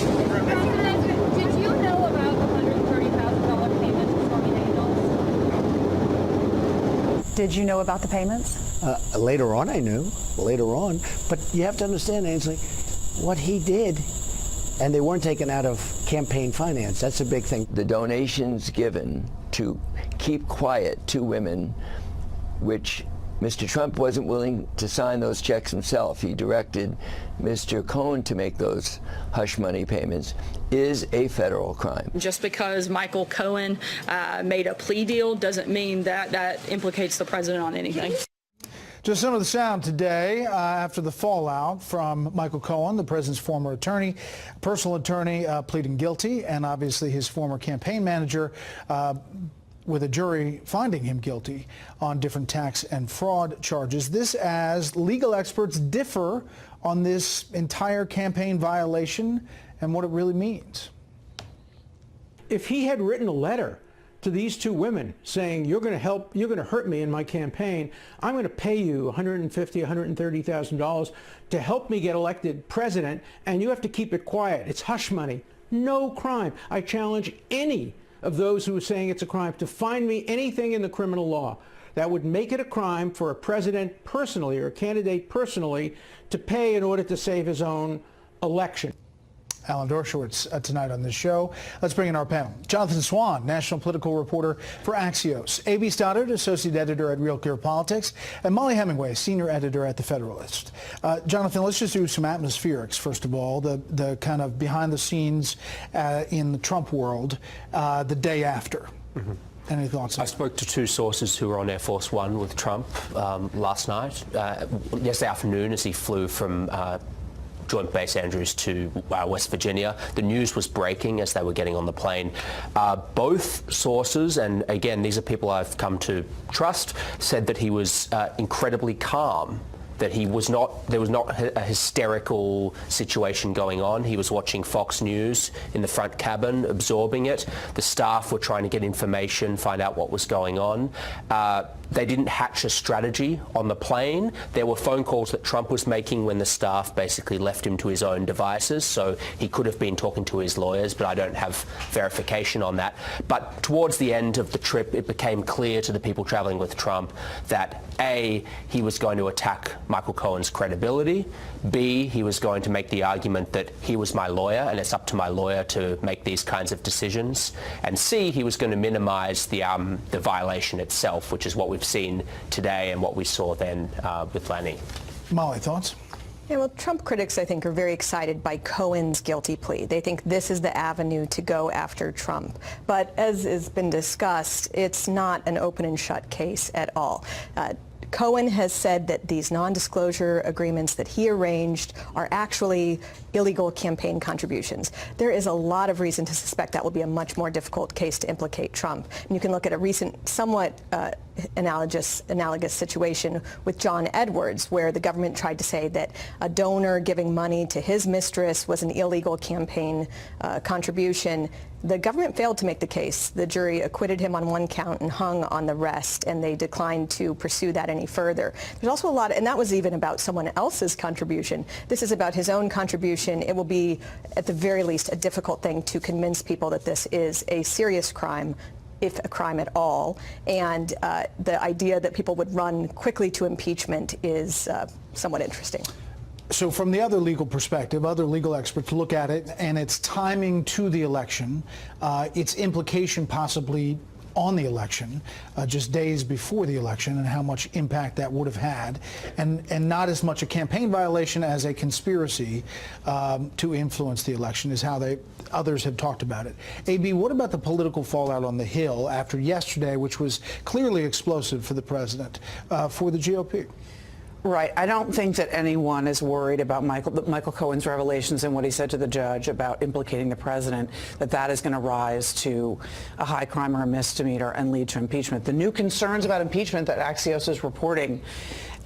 Did you know about the $130,000 payment to Stormy Daniels? Did you know about the payments? Later on, I knew. Later on. But you have to understand, Ainsley, what he did, and they weren't taken out of campaign finance. That's a big thing. The donations given to keep quiet to women, which Mr. Trump wasn't willing to sign those checks himself. He directed Mr. Cohen to make those hush money payments, is a federal crime. Just because Michael Cohen made a plea deal doesn't mean that that implicates the president on anything. Just some of the sound today after the fallout from Michael Cohen, the president's former attorney, personal attorney, pleading guilty, and obviously his former campaign manager, with a jury finding him guilty on different tax and fraud charges. This as legal experts differ on this entire campaign violation and what it really means. If he had written a letter to these two women saying, you're going to hurt me in my campaign, I'm going to pay you $150,000, $130,000 to help me get elected president, and you have to keep it quiet. It's hush money. No crime. I challenge any of those who are saying it's a crime to find me anything in the criminal law that would make it a crime for a president personally or a candidate personally to pay in order to save his own election. Alan Dershowitz tonight on this show. Let's bring in our panel. Jonathan Swan, national political reporter for Axios. A.B. Stoddard, associate editor at Real Clear Politics. And Molly Hemingway, senior editor at The Federalist. Jonathan, let's just do some atmospherics, first of all. The kind of behind the scenes in the Trump world the day after. Mm-hmm. Any thoughts? I spoke to two sources who were on Air Force One with Trump last night, yesterday afternoon as he flew from Joint Base Andrews to West Virginia. The news was breaking as they were getting on the plane. Both sources, and again, these are people I've come to trust, said that he was incredibly calm, that there was not a hysterical situation going on. He was watching Fox News in the front cabin, absorbing it. The staff were trying to get information, find out what was going on. They didn't hatch a strategy on the plane. There were phone calls that Trump was making when the staff basically left him to his own devices, so he could have been talking to his lawyers, but I don't have verification on that. But towards the end of the trip, it became clear to the people traveling with Trump that A, he was going to attack Michael Cohen's credibility, B, he was going to make the argument that he was my lawyer and it's up to my lawyer to make these kinds of decisions, and C, he was going to minimize the violation itself, which is what we've seen today and what we saw then with Lanny. Molly, thoughts? Yeah, well, Trump critics, I think, are very excited by Cohen's guilty plea. They think this is the avenue to go after Trump. But as has been discussed, it's not an open and shut case at all. Cohen has said that these non-disclosure agreements that he arranged are actually illegal campaign contributions. There is a lot of reason to suspect that will be a much more difficult case to implicate Trump. And you can look at a recent, somewhat analogous situation with John Edwards, where the government tried to say that a donor giving money to his mistress was an illegal campaign contribution. The government failed to make the case. The jury acquitted him on one count and hung on the rest, and they declined to pursue that any further. There's also a lot, and that was even about someone else's contribution. This is about his own contribution. It will be, at the very least, a difficult thing to convince people that this is a serious crime, if a crime at all, and the idea that people would run quickly to impeachment is somewhat interesting. So from the other legal perspective, other legal experts look at it and its timing to the election, its implication possibly on the election, just days before the election, and how much impact that would have had, and not as much a campaign violation as a conspiracy to influence the election is how others have talked about it. A.B., what about the political fallout on the Hill after yesterday, which was clearly explosive for the president, for the GOP? Right. I don't think that anyone is worried about Michael Cohen's revelations and what he said to the judge about implicating the president, that is going to rise to a high crime or a misdemeanor and lead to impeachment. The new concerns about impeachment that Axios is reporting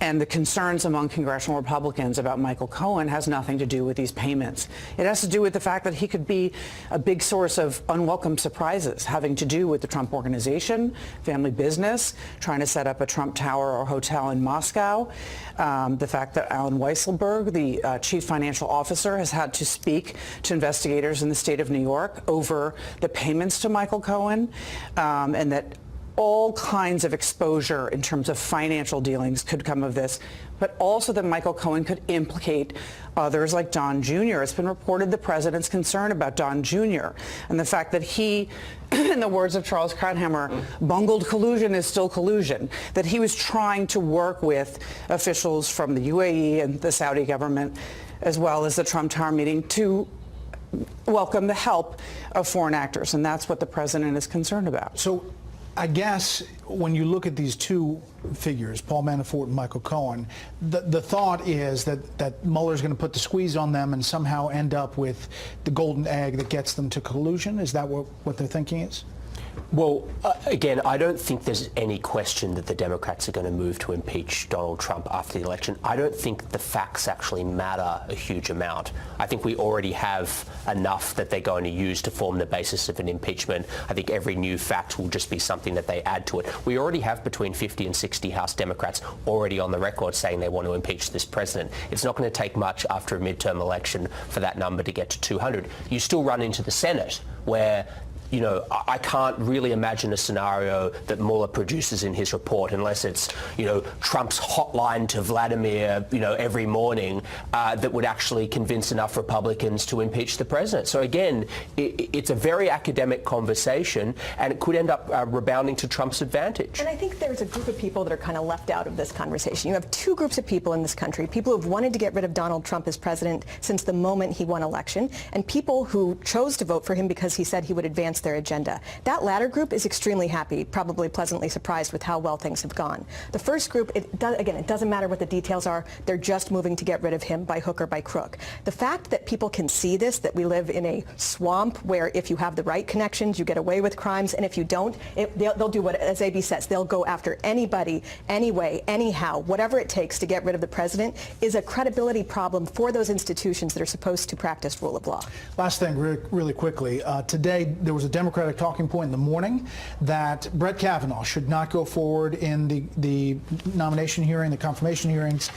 And the concerns among congressional Republicans about Michael Cohen has nothing to do with these payments. It has to do with the fact that he could be a big source of unwelcome surprises having to do with the Trump Organization, family business, trying to set up a Trump Tower or hotel in Moscow. The fact that Alan Weisselberg, the chief financial officer, has had to speak to investigators in the state of New York over the payments to Michael Cohen, and that all kinds of exposure in terms of financial dealings could come of this, but also that Michael Cohen could implicate others like Don Jr. It's been reported the president's concern about Don Jr. and the fact that he, in the words of Charles Krauthammer, bungled collusion is still collusion, that he was trying to work with officials from the UAE and the Saudi government, as well as the Trump Tower meeting, to welcome the help of foreign actors. And that's what the president is concerned about. So I guess when you look at these two figures, Paul Manafort and Michael Cohen, the thought is that Mueller's going to put the squeeze on them and somehow end up with the golden egg that gets them to collusion. Is that what their thinking is? Well, again, I don't think there's any question that the Democrats are going to move to impeach Donald Trump after the election. I don't think the facts actually matter a huge amount. I think we already have enough that they're going to use to form the basis of an impeachment. I think every new fact will just be something that they add to it. We already have between 50 and 60 House Democrats already on the record saying they want to impeach this president. It's not going to take much after a midterm election for that number to get to 200. You still run into the Senate, where I can't really imagine a scenario that Mueller produces in his report unless it's, Trump's hotline to Vladimir, every morning that would actually convince enough Republicans to impeach the president. So again, it's a very academic conversation, and it could end up rebounding to Trump's advantage. And I think there's a group of people that are kind of left out of this conversation. You have two groups of people in this country, people who have wanted to get rid of Donald Trump as president since the moment he won election, and people who chose to vote for him because he said he would advance their agenda. That latter group is extremely happy, probably pleasantly surprised with how well things have gone. The first group, it doesn't matter what the details are. They're just moving to get rid of him by hook or by crook. The fact that people can see this, that we live in a swamp where if you have the right connections, you get away with crimes, and if you don't, they'll do what, as AB says, they'll go after anybody, anyway, anyhow, whatever it takes to get rid of the president, is a credibility problem for those institutions that are supposed to practice rule of law. Last thing, really quickly. Today, there was a Democratic talking point in the morning that Brett Kavanaugh should not go forward in the nomination hearing, the confirmation hearings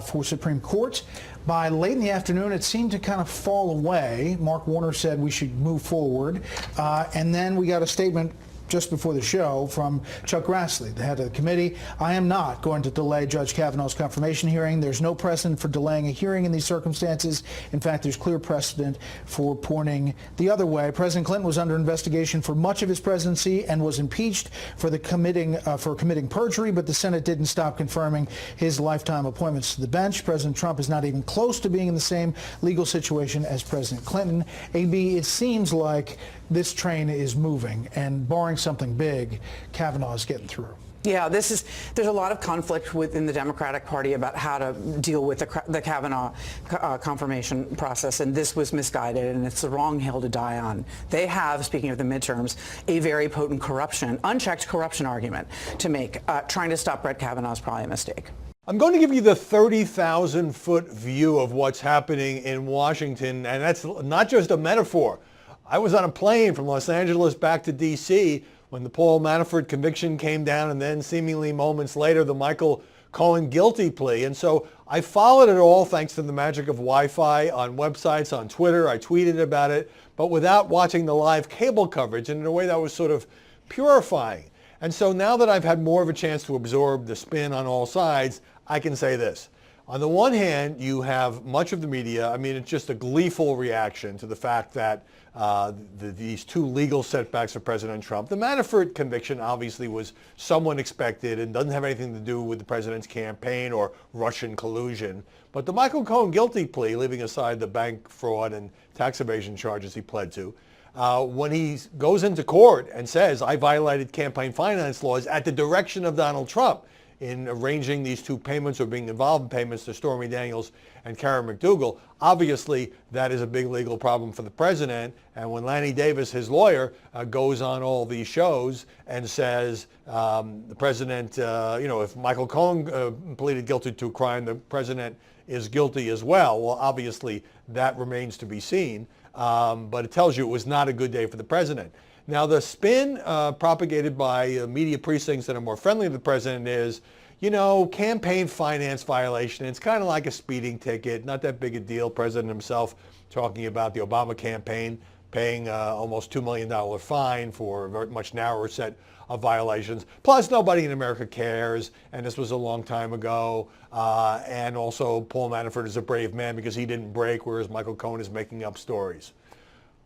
for Supreme Court. By late in the afternoon, it seemed to kind of fall away. Mark Warner said we should move forward. And then we got a statement just before the show from Chuck Grassley, the head of the committee. I am not going to delay Judge Kavanaugh's confirmation hearing. There's no precedent for delaying a hearing in these circumstances. In fact, there's clear precedent for pointing the other way. President Clinton was under investigation for much of his presidency and was impeached for committing perjury, but the Senate didn't stop confirming his lifetime appointments to the bench. President Trump is not even close to being in the same legal situation as President Clinton. AB, it seems like this train is moving, and barring something big, Kavanaugh is getting through. Yeah, there's a lot of conflict within the Democratic Party about how to deal with the Kavanaugh confirmation process, and this was misguided, and it's the wrong hill to die on. They have, speaking of the midterms, a very potent unchecked corruption argument to make. Trying to stop Brett Kavanaugh is probably a mistake. I'm going to give you the 30,000-foot view of what's happening in Washington, and that's not just a metaphor. I was on a plane from Los Angeles back to D.C. when the Paul Manafort conviction came down, and then seemingly moments later the Michael Cohen guilty plea. And so I followed it all thanks to the magic of Wi-Fi on websites, on Twitter. I tweeted about it, but without watching the live cable coverage, and in a way that was sort of purifying. And so now that I've had more of a chance to absorb the spin on all sides, I can say this. On the one hand, you have much of the media, it's just a gleeful reaction to the fact that these two legal setbacks for President Trump. The Manafort conviction obviously was somewhat expected and doesn't have anything to do with the president's campaign or Russian collusion. But the Michael Cohen guilty plea, leaving aside the bank fraud and tax evasion charges he pled to, when he goes into court and says, I violated campaign finance laws at the direction of Donald Trump, in arranging these two payments or being involved in payments to Stormy Daniels and Karen McDougal. Obviously, that is a big legal problem for the president. And when Lanny Davis, his lawyer, goes on all these shows and says the president, if Michael Cohen pleaded guilty to a crime, the president is guilty as well. Well, obviously, that remains to be seen. But it tells you it was not a good day for the president. Now, the spin propagated by media precincts that are more friendly to the president is, campaign finance violation. It's kind of like a speeding ticket, not that big a deal. President himself talking about the Obama campaign paying almost $2 million fine for a very much narrower set of violations. Plus, nobody in America cares, and this was a long time ago. And also, Paul Manafort is a brave man because he didn't break, whereas Michael Cohen is making up stories.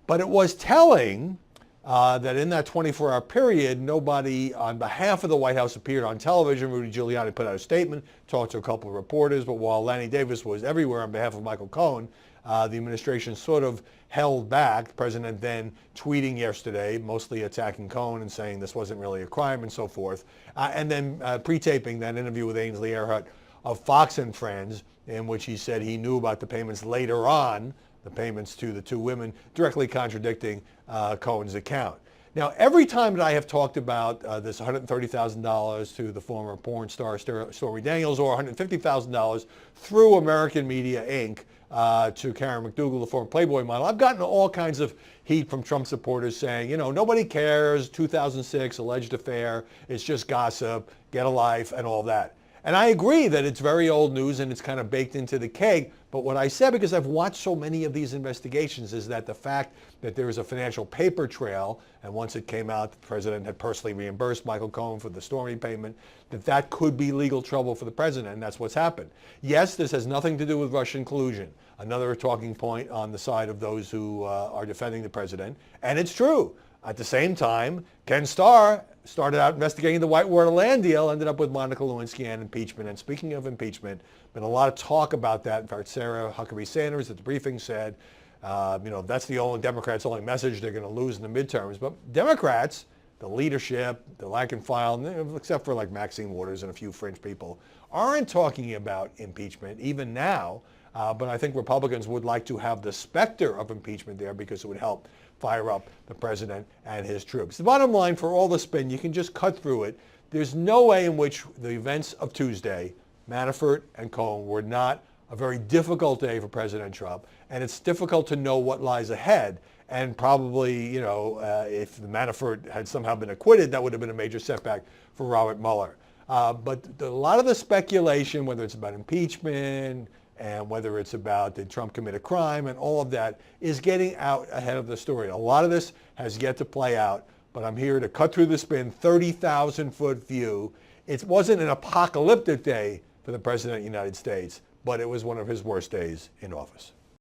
But it was telling that in that 24-hour period, nobody on behalf of the White House appeared on television. Rudy Giuliani put out a statement, talked to a couple of reporters, but while Lanny Davis was everywhere on behalf of Michael Cohen, the administration sort of held back. The president then tweeting yesterday, mostly attacking Cohen and saying this wasn't really a crime and so forth, and then pre-taping that interview with Ainsley Earhart of Fox and Friends, in which he said he knew about the payments later on, the payments to the two women, directly contradicting Cohen's account. Now, every time that I have talked about this $130,000 to the former porn star Stormy Daniels or $150,000 through American Media Inc. To Karen McDougal, the former Playboy model, I've gotten all kinds of heat from Trump supporters saying, nobody cares, 2006 alleged affair, it's just gossip, get a life, and all that. And I agree that it's very old news and it's kind of baked into the cake. But what I said, because I've watched so many of these investigations, is that the fact that there is a financial paper trail, and once it came out the president had personally reimbursed Michael Cohen for the Stormy payment, that could be legal trouble for the president, and that's what's happened. Yes, this has nothing to do with Russian collusion, another talking point on the side of those who are defending the president, and it's true. At the same time, Ken Starr started out investigating the Whitewater land deal, ended up with Monica Lewinsky and impeachment. And speaking of impeachment, been a lot of talk about that. In fact, Sarah Huckabee Sanders at the briefing said, that's the only Democrats' only message they're going to lose in the midterms. But Democrats, the leadership, the rank and file, except for like Maxine Waters and a few fringe people, aren't talking about impeachment even now. But I think Republicans would like to have the specter of impeachment there because it would help fire up the president and his troops. The bottom line, for all the spin, you can just cut through it. There's no way in which the events of Tuesday, Manafort and Cohen, were not a very difficult day for President Trump. And it's difficult to know what lies ahead. And probably, if Manafort had somehow been acquitted, that would have been a major setback for Robert Mueller. But a lot of the speculation, whether it's about impeachment, and whether it's about did Trump commit a crime and all of that, is getting out ahead of the story. A lot of this has yet to play out, but I'm here to cut through the spin, 30,000-foot view. It wasn't an apocalyptic day for the President of the United States, but it was one of his worst days in office.